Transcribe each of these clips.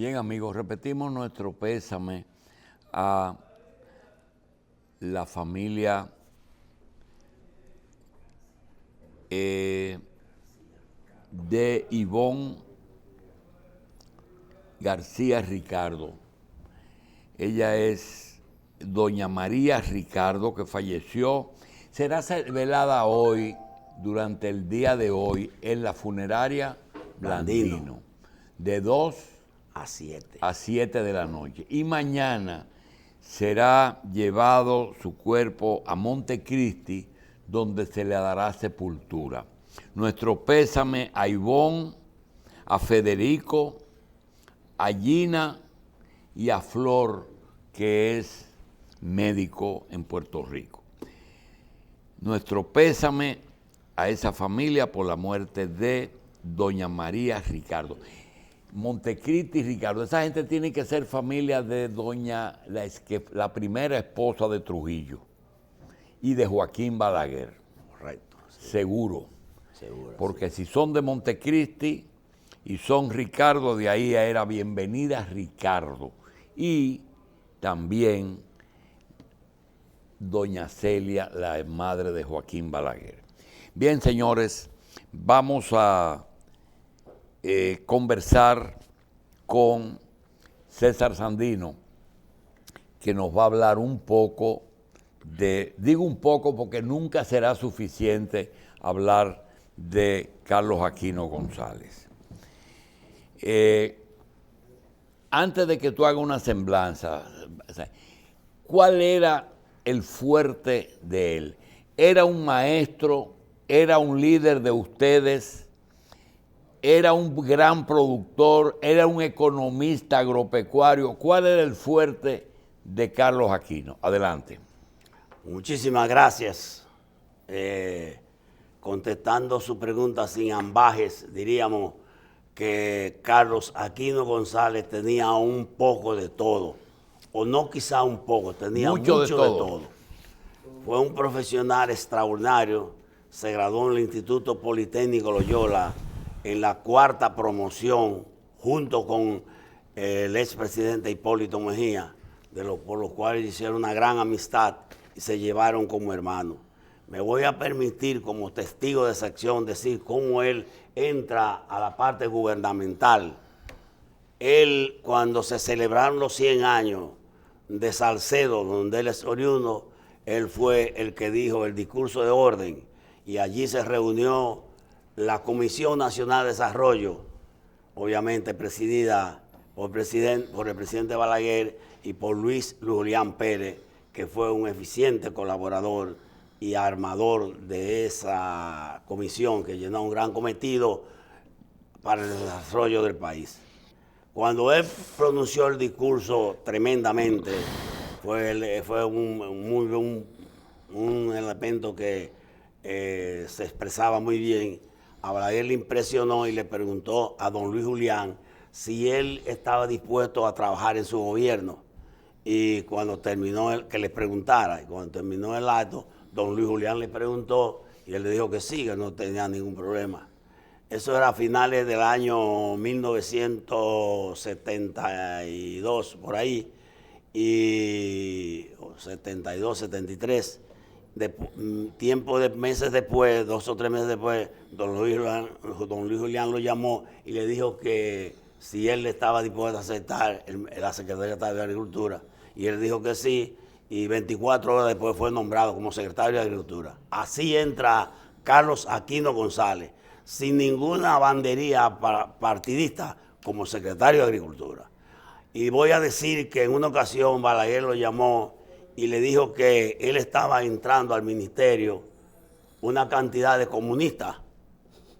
Bien, amigos, repetimos nuestro pésame a la familia de Ivonne García Ricardo. Ella es doña María Ricardo, que falleció. Será velada hoy, durante el día de hoy, en la funeraria Blandino, de 2 a 7. A 7 de la noche. Y mañana será llevado su cuerpo a Montecristi, donde se le dará sepultura. Nuestro pésame a Ivonne, a Federico, a Gina y a Flor, que es médico en Puerto Rico. Nuestro pésame a esa familia por la muerte de doña María Ricardo. Montecristi Ricardo, esa gente tiene que ser familia de doña, la primera esposa de Trujillo y de Joaquín Balaguer. Correcto. Sí. Seguro. Porque sí. si son de Montecristi y son Ricardo, de ahí era bienvenida Ricardo. Y también doña Celia, la madre de Joaquín Balaguer. Bien, señores, vamos a conversar con César Sandino, que nos va a hablar un poco digo un poco porque nunca será suficiente hablar de Carlos Aquino González. Antes de que tú hagas una semblanza, ¿cuál era el fuerte de él? ¿Era un maestro? ¿Era un líder de ustedes? ¿Era un gran productor? ¿Era un economista agropecuario? ¿Cuál era el fuerte de Carlos Aquino? Adelante. Muchísimas gracias. Contestando su pregunta sin ambajes, diríamos que Carlos Aquino González tenía un poco de todo, o no quizá un poco, tenía mucho de todo. Fue un profesional extraordinario, se graduó en el Instituto Politécnico Loyola en la 4ª promoción, junto con el expresidente Hipólito Mejía, por los cuales hicieron una gran amistad y se llevaron como hermanos. Me voy a permitir, como testigo de esa acción, decir cómo él entra a la parte gubernamental. Él, cuando se celebraron los 100 años de Salcedo, donde él es oriundo, él fue el que dijo el discurso de orden, y allí se reunió la Comisión Nacional de Desarrollo, obviamente presidida por el presidente Balaguer y por Luis Julián Pérez, que fue un eficiente colaborador y armador de esa comisión que llenó un gran cometido para el desarrollo del país. Cuando él pronunció el discurso tremendamente, fue un elemento que se expresaba muy bien. A Balaguer le impresionó y le preguntó a don Luis Julián si él estaba dispuesto a trabajar en su gobierno. Y cuando terminó que le preguntara, y cuando terminó el acto, don Luis Julián le preguntó y él le dijo que sí, que no tenía ningún problema. Eso era a finales del año 1972, por ahí, y 72, 73. Meses después, 2 o 3 meses después, don Luis Julián lo llamó y le dijo que si él estaba dispuesto a aceptar la Secretaría de Agricultura. Y él dijo que sí, y 24 horas después fue nombrado como secretario de Agricultura. Así entra Carlos Aquino González, sin ninguna bandería partidista, como secretario de Agricultura. Y voy a decir que en una ocasión Balaguer lo llamó y le dijo que él estaba entrando al ministerio una cantidad de comunistas,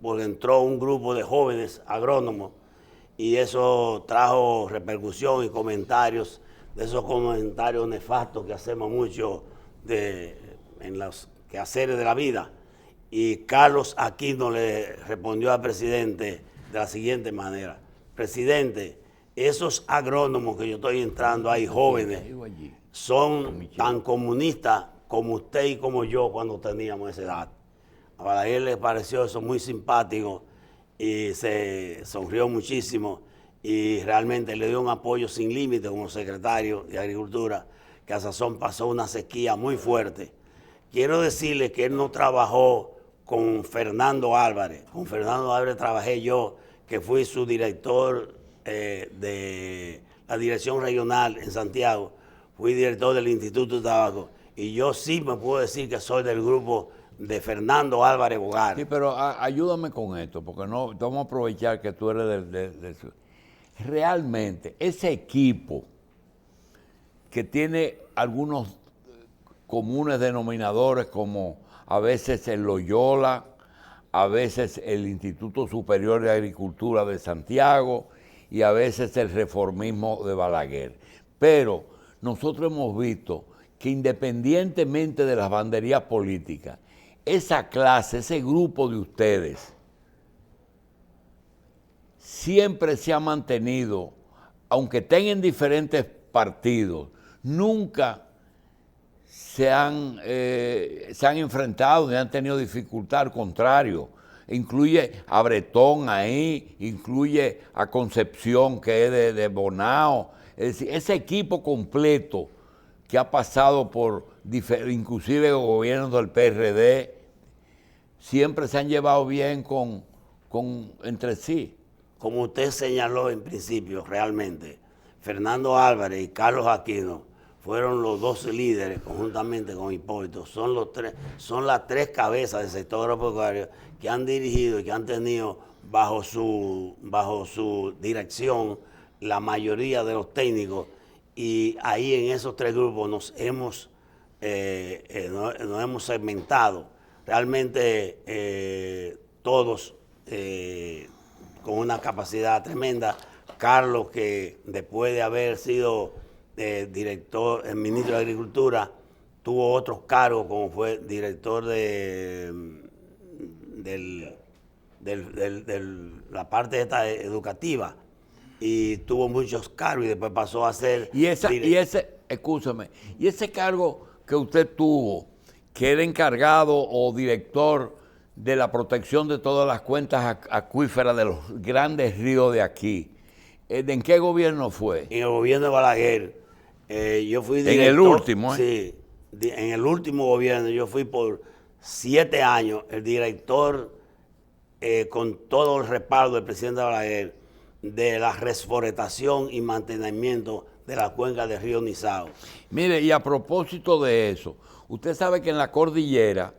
porque entró un grupo de jóvenes agrónomos, y eso trajo repercusión y comentarios, de esos comentarios nefastos que hacemos mucho en los quehaceres de la vida. Y Carlos Aquino le respondió al presidente de la siguiente manera: presidente, esos agrónomos que yo estoy entrando ahí, jóvenes, son tan comunistas como usted y como yo cuando teníamos esa edad. A Balaguer le pareció eso muy simpático y se sonrió muchísimo y realmente le dio un apoyo sin límite como secretario de Agricultura, que a sazón pasó una sequía muy fuerte. Quiero decirle que él no trabajó con Fernando Álvarez. Con Fernando Álvarez trabajé yo, que fui su director de la dirección regional en Santiago. Fui director del Instituto de Tabaco. Y yo sí me puedo decir que soy del grupo de Fernando Álvarez Bogar. Sí, pero ayúdame con esto, porque no vamos a aprovechar que tú eres realmente, ese equipo que tiene algunos comunes denominadores, como a veces el Loyola, a veces el Instituto Superior de Agricultura de Santiago y a veces el reformismo de Balaguer. Pero nosotros hemos visto que independientemente de las banderías políticas, esa clase, ese grupo de ustedes, siempre se ha mantenido, aunque estén en diferentes partidos, nunca se han enfrentado ni han tenido dificultad, al contrario. Incluye a Bretón ahí, incluye a Concepción, que es de Bonao. Es decir, ese equipo completo que ha pasado por inclusive gobiernos del PRD, siempre se han llevado bien entre sí. Como usted señaló en principio, realmente, Fernando Álvarez y Carlos Aquino fueron los dos líderes, conjuntamente con Hipólito, son las tres cabezas del sector agropecuario que han dirigido y que han tenido bajo su dirección la mayoría de los técnicos, y ahí en esos tres grupos nos hemos segmentado. Realmente todos con una capacidad tremenda. Carlos, que después de haber sido ministro de Agricultura, tuvo otros cargos, como fue director de la parte educativa, y tuvo muchos cargos y después pasó a ser... Escúchame, y ese cargo que usted tuvo, que era encargado o director de la protección de todas las cuencas acuíferas de los grandes ríos de aquí, ¿en qué gobierno fue? En el gobierno de Balaguer. Yo fui director. En el último, Sí, en el último gobierno yo fui por 7 años el director, con todo el respaldo del presidente Balaguer, de la reforestación y mantenimiento de la cuenca del río Nizao. Mire, y a propósito de eso, usted sabe que en la cordillera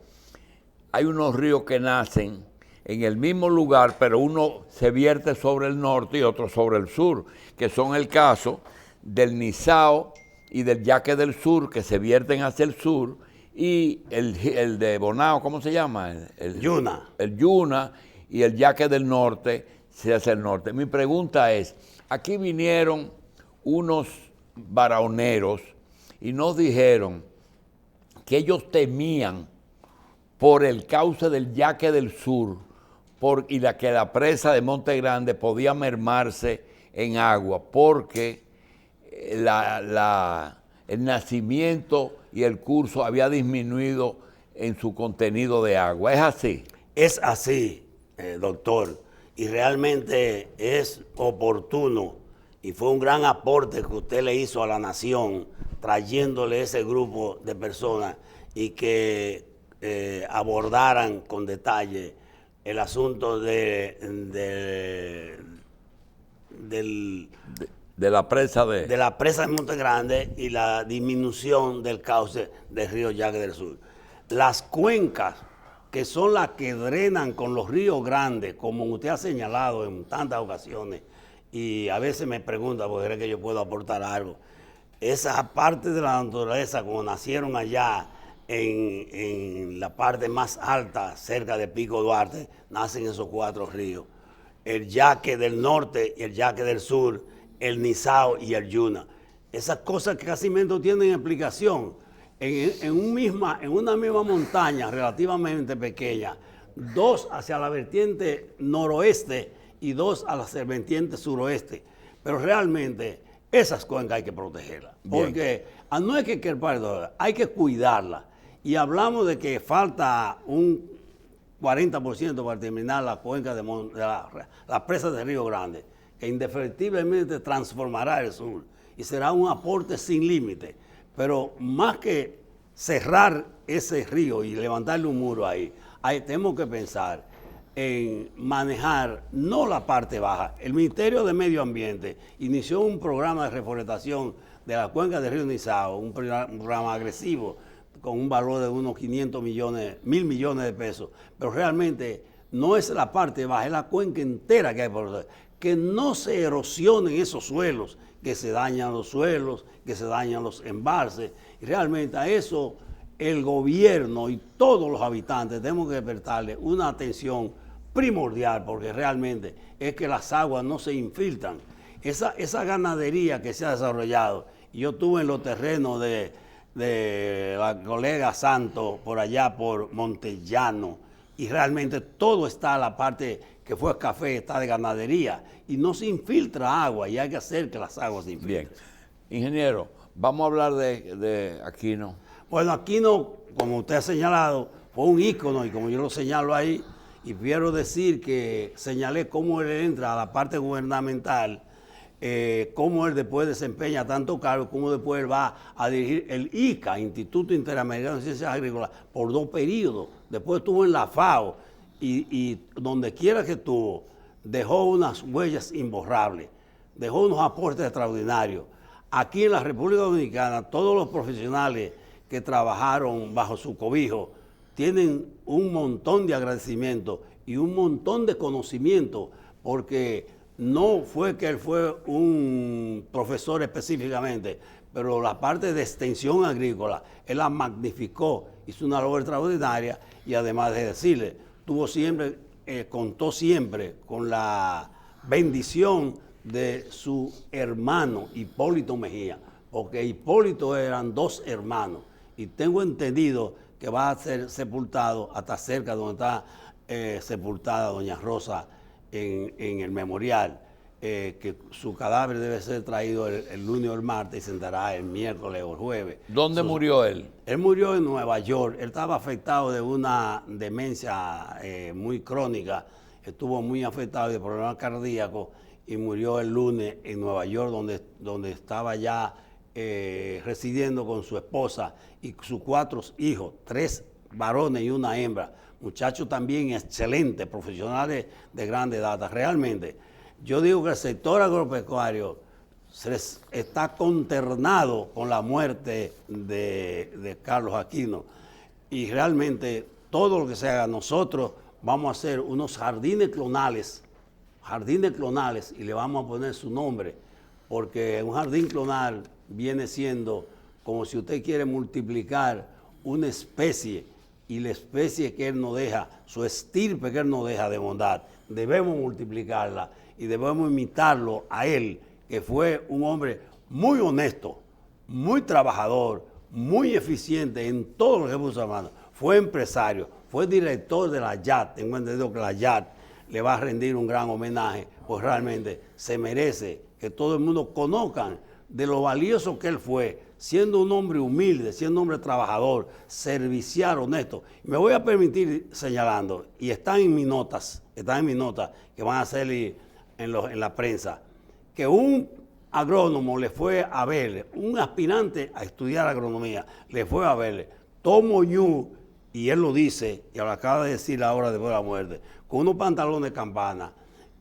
hay unos ríos que nacen en el mismo lugar, pero uno se vierte sobre el norte y otro sobre el sur, que son el caso del Nizao y del Yaque del Sur, que se vierten hacia el sur, y el de Bonao, ¿cómo se llama? El Yuna. El Yuna, y el Yaque del Norte se hace el norte. Mi pregunta es, aquí vinieron unos barahoneiros y nos dijeron que ellos temían por el cauce del Yaque del Sur y que la presa de Monte Grande podía mermarse en agua, porque el nacimiento y el curso había disminuido en su contenido de agua. ¿Es así? Es así, doctor, y realmente es oportuno, y fue un gran aporte que usted le hizo a la nación, trayéndole ese grupo de personas y que abordaran con detalle el asunto de la presa de la presa de Monte Grande y la disminución del cauce del río Yaque del Sur. Las cuencas, que son las que drenan con los ríos grandes, como usted ha señalado en tantas ocasiones, y a veces me pregunta, porque cree que yo puedo aportar algo, esa parte de la naturaleza, como nacieron allá en la parte más alta, cerca de Pico Duarte, nacen esos 4 ríos: el Yaque del Norte, el Yaque del Sur, el Nizao y el Yuna. Esas cosas que casi no tienen explicación. En una misma montaña relativamente pequeña, 2 hacia la vertiente noroeste y 2 a la vertiente suroeste. Pero realmente esas cuencas hay que protegerlas. Bien. Porque no hay que querparlas, hay que cuidarlas. Y hablamos de que falta un 40% para terminar la cuenca de la presa de Río Grande, que indefectiblemente transformará el sur y será un aporte sin límite. Pero más que cerrar ese río y levantarle un muro ahí tenemos que pensar en manejar no la parte baja. El Ministerio de Medio Ambiente inició un programa de reforestación de la cuenca del río Nizao, un programa agresivo con un valor de unos 500 millones, 1.000 millones de pesos, pero realmente no es la parte baja, es la cuenca entera que hay por hacer. Que no se erosionen esos suelos, que se dañan los suelos, que se dañan los embalses, y realmente a eso el gobierno y todos los habitantes tenemos que despertarle una atención primordial, porque realmente es que las aguas no se infiltran. Esa ganadería que se ha desarrollado, yo estuve en los terrenos de la colega Santos, por allá por Montellano, y realmente todo está, la parte que fue café, está de ganadería, y no se infiltra agua, y hay que hacer que las aguas se infiltren. Bien, ingeniero, vamos a hablar de Aquino. Bueno, Aquino, como usted ha señalado, fue un ícono, y como yo lo señalo ahí, y quiero decir que señalé cómo él entra a la parte gubernamental, cómo él después desempeña tanto cargos, cómo después él va a dirigir el ICA, Instituto Interamericano de Ciencias Agrícolas, por 2 periodos. Después estuvo en la FAO y donde quiera que estuvo, dejó unas huellas imborrables, dejó unos aportes extraordinarios. Aquí en la República Dominicana, todos los profesionales que trabajaron bajo su cobijo tienen un montón de agradecimiento y un montón de conocimiento, porque no fue que él fue un profesor específicamente, pero la parte de extensión agrícola, él la magnificó, hizo una labor extraordinaria, y además de decirle, contó siempre con la bendición de su hermano Hipólito Mejía, porque Hipólito eran 2 hermanos, y tengo entendido que va a ser sepultado hasta cerca donde está sepultada doña Rosa en el memorial, que su cadáver debe ser traído el lunes o el martes y se enterará el miércoles o el jueves. ¿Dónde murió él? Él murió en Nueva York. Él estaba afectado de una demencia muy crónica, estuvo muy afectado de problemas cardíacos y murió el lunes en Nueva York, donde estaba ya residiendo con su esposa y sus 4 hijos, 3 varones y 1 hembra. Muchachos también excelentes, profesionales de grande data. Realmente, yo digo que el sector agropecuario está consternado con la muerte de Carlos Aquino, y realmente todo lo que se haga, nosotros vamos a hacer unos jardines clonales, y le vamos a poner su nombre, porque un jardín clonal viene siendo como si usted quiere multiplicar una especie, y la especie que él nos deja, su estirpe que él nos deja de bondad, debemos multiplicarla y debemos imitarlo a él, que fue un hombre muy honesto, muy trabajador, muy eficiente en todo lo que puso a mano. Fue empresario, fue director de la YAT. Tengo entendido que la YAT le va a rendir un gran homenaje, pues realmente se merece que todo el mundo conozca de lo valioso que él fue, siendo un hombre humilde, siendo un hombre trabajador, servicial, honesto. Me voy a permitir señalando, y están en mis notas que van a hacer en la prensa, que un agrónomo le fue a verle, un aspirante a estudiar agronomía, le fue a verle, Tomo Ñu, y él lo dice, y lo acaba de decir ahora después de la muerte, con unos pantalones de campana,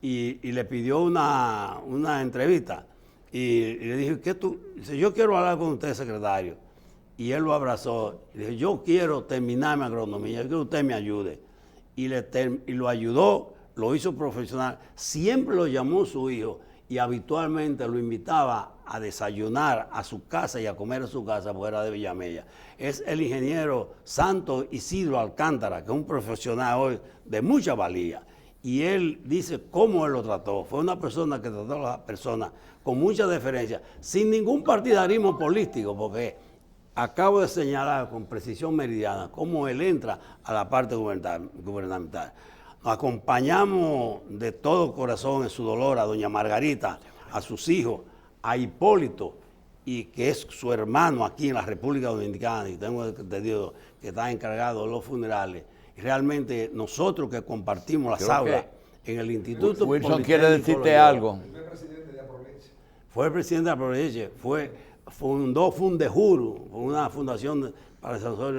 y le pidió una entrevista. Y le dije, ¿qué tú? Dice, yo quiero hablar con usted, secretario. Y él lo abrazó. Y le dije, yo quiero terminar mi agronomía, yo quiero que usted me ayude. Y lo ayudó, lo hizo profesional. Siempre lo llamó su hijo y habitualmente lo invitaba a desayunar a su casa y a comer a su casa, porque era de Villamella. Es el ingeniero Santo Isidro Alcántara, que es un profesional hoy de mucha valía. Y él dice cómo él lo trató. Fue una persona que trató a las personas con mucha deferencia, sin ningún partidarismo político, porque acabo de señalar con precisión meridiana cómo él entra a la parte gubernamental. Nos acompañamos de todo corazón en su dolor a doña Margarita, a sus hijos, a Hipólito, y que es su hermano aquí en la República Dominicana, y tengo entendido que está encargado de los funerales. Realmente nosotros que compartimos las aulas en el Instituto Wilson quiere decirte algo. fue el presidente de la Providencia, fundó Fundejuru, una fundación para el desarrollo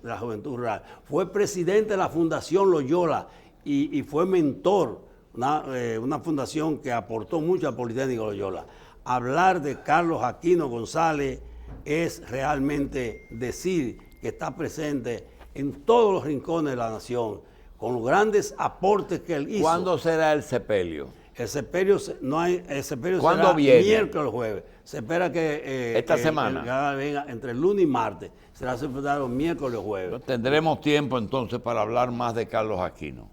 de la juventud rural. Fue presidente de la Fundación Loyola y fue mentor, una fundación que aportó mucho al Politécnico Loyola. Hablar de Carlos Aquino González es realmente decir que está presente en todos los rincones de la nación, con los grandes aportes que él hizo. ¿Cuándo será el sepelio? El sepelio, ¿Cuándo será viene? Miércoles o jueves. Se espera que esta semana venga entre el lunes y martes. Será sepultado miércoles o jueves. Tendremos tiempo entonces para hablar más de Carlos Aquino.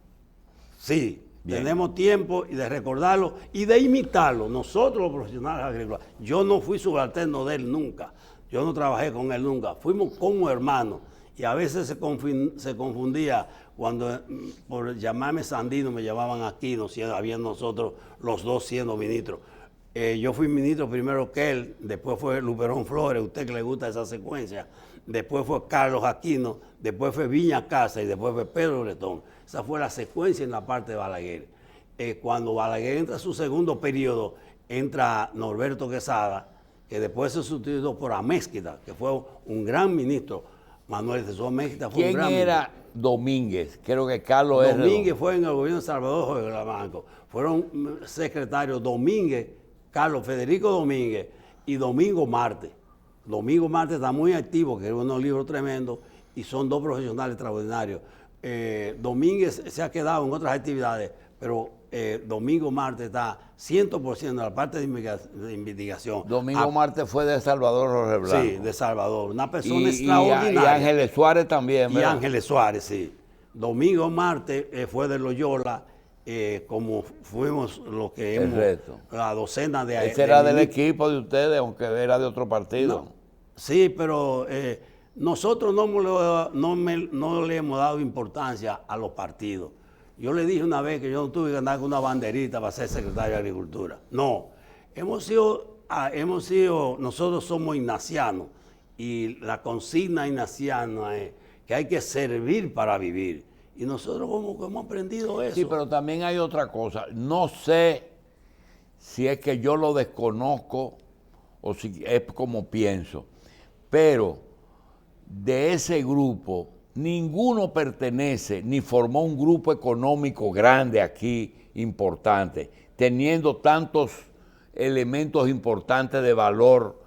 Sí, bien. Tenemos tiempo y de recordarlo y de imitarlo. Nosotros los profesionales agrícolas, yo no fui subalterno de él nunca. Yo no trabajé con él nunca. Fuimos como hermanos. Y a veces se confundía cuando por llamarme Sandino me llamaban Aquino, había nosotros los dos siendo ministros. Yo fui ministro primero que él, después fue Luperón Flores, a usted que le gusta esa secuencia, después fue Carlos Aquino, después fue Viña Casa y después fue Pedro Bretón. Esa fue la secuencia en la parte de Balaguer. Cuando Balaguer entra a su segundo periodo, entra Norberto Quesada, que después se sustituyó por Amézquita, que fue un gran ministro. Manuel Jesús Amézquita fue un gran ¿Quién era ministro. Domínguez? Creo que Carlos R. Domínguez fue en el gobierno de Salvador Jorge Lamanco. Fueron secretarios Domínguez, Carlos Federico Domínguez y Domingo Marte. Domingo Marte está muy activo, que es unos libros tremendos, y son dos profesionales extraordinarios. Domínguez se ha quedado en otras actividades, pero Domingo Marte está 100% en la parte de investigación. Domingo Marte fue de Salvador Jorge Blanco. Sí, de Salvador. Una persona extraordinaria. Y Ángeles Suárez también, ¿verdad? Y Ángeles Suárez, sí. Domingo Marte fue de Loyola, como fuimos los que hemos... La docena de... Ese era del equipo de ustedes, aunque era de otro partido. No, sí, pero nosotros no le hemos dado importancia a los partidos. Yo le dije una vez que yo no tuve que andar con una banderita para ser secretario de Agricultura. No, nosotros somos ignacianos y la consigna ignaciana es que hay que servir para vivir. Y nosotros como que hemos aprendido eso. Sí, pero también hay otra cosa. No sé si es que yo lo desconozco o si es como pienso, pero de ese grupo ninguno pertenece ni formó un grupo económico grande aquí, importante, teniendo tantos elementos importantes de valor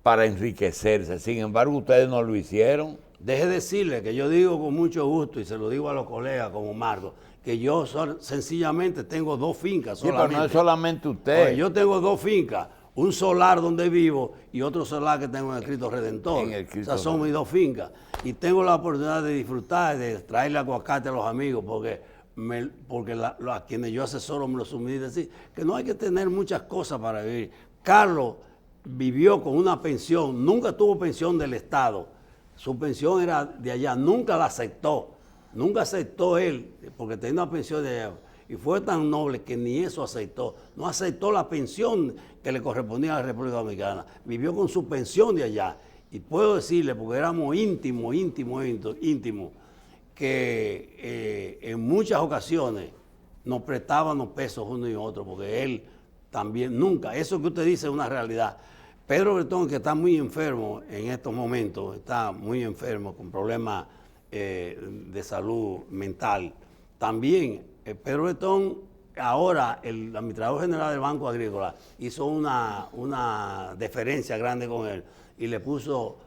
para enriquecerse. Sin embargo, ustedes no lo hicieron. Deje decirle que yo digo con mucho gusto, y se lo digo a los colegas como Marco, que yo sencillamente tengo 2 fincas solamente. Sí, pero no es solamente usted. Oye, yo tengo 2 fincas, un solar donde vivo y otro solar que tengo en el Cristo Redentor. O sea, son mis 2 fincas. Y tengo la oportunidad de disfrutar, de traerle aguacate a los amigos, porque a quienes yo asesoro me lo suministran. Así que no hay que tener muchas cosas para vivir. Carlos vivió con una pensión, nunca tuvo pensión del Estado. Su pensión era de allá, nunca la aceptó. Nunca aceptó él, porque tenía una pensión de allá. Y fue tan noble que ni eso aceptó. No aceptó la pensión que le correspondía a la República Dominicana. Vivió con su pensión de allá. Y puedo decirle, porque éramos íntimos, que en muchas ocasiones nos prestábamos pesos uno y otro, porque él también nunca, eso que usted dice es una realidad. Pedro Bretón, que está muy enfermo en estos momentos, está muy enfermo con problemas de salud mental. También Pedro Bretón, ahora el administrador general del Banco Agrícola, hizo una deferencia grande con él y le puso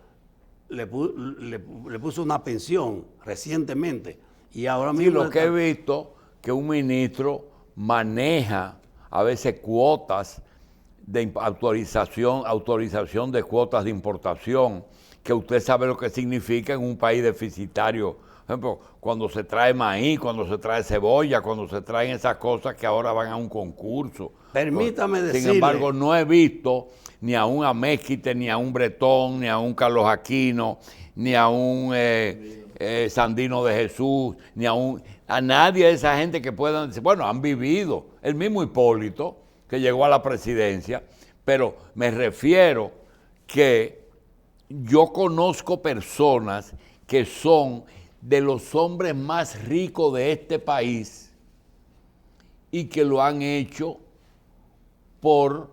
una pensión recientemente. Y ahora mismo... Sí, lo que he visto, que un ministro maneja a veces cuotas de autorización de cuotas de importación, que usted sabe lo que significa en un país deficitario. Por ejemplo, cuando se trae maíz, cuando se trae cebolla, cuando se traen esas cosas que ahora van a un concurso. Permítame decirle... Sin embargo, no he visto ni a un Amézquita, ni a un Bretón, ni a un Carlos Aquino, ni a un Sandino de Jesús, ni a nadie de esa gente que puedan decir, bueno, han vivido. El mismo Hipólito, que llegó a la presidencia, pero me refiero que yo conozco personas que son de los hombres más ricos de este país y que lo han hecho por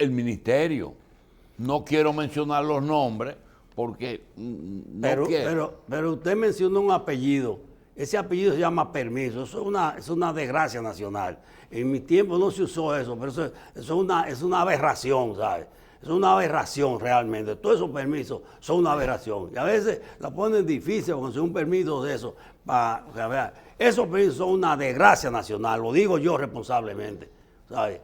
El ministerio. No quiero mencionar los nombres porque no quiero. Pero usted mencionó un apellido. Ese apellido se llama Permiso. Eso es una desgracia nacional. En mi tiempo no se usó eso, pero eso es una aberración, ¿sabes? Es una aberración realmente. Todos esos permisos son una aberración. Y a veces la ponen difícil conseguir un permiso de eso. Esos permisos son una desgracia nacional, lo digo yo responsablemente, ¿sabes?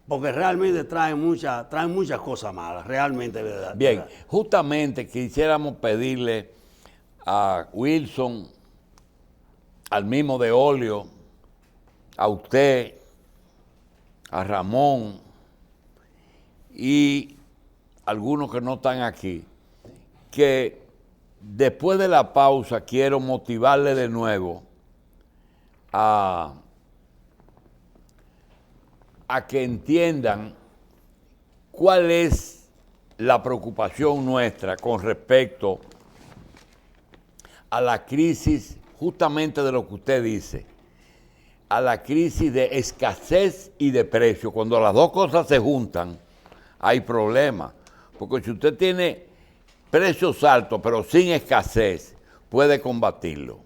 Porque realmente traen muchas cosas malas, realmente, ¿verdad? Bien, justamente quisiéramos pedirle a Wilson, al mismo de Olio, a usted, a Ramón y algunos que no están aquí, que después de la pausa quiero motivarle de nuevo a que entiendan cuál es la preocupación nuestra con respecto a la crisis, justamente de lo que usted dice, a la crisis de escasez y de precio. Cuando las dos cosas se juntan, hay problemas. Porque si usted tiene precios altos pero sin escasez, puede combatirlo.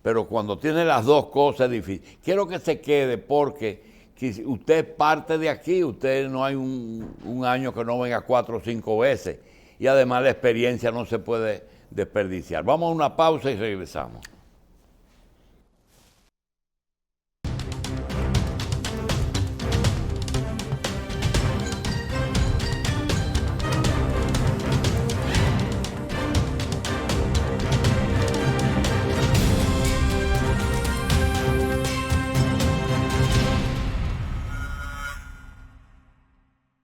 Pero cuando tiene las dos cosas es difícil. Quiero que se quede porque usted parte de aquí, usted no hay un año que no venga 4 o 5 veces. Y además la experiencia no se puede desperdiciar. Vamos a una pausa y regresamos.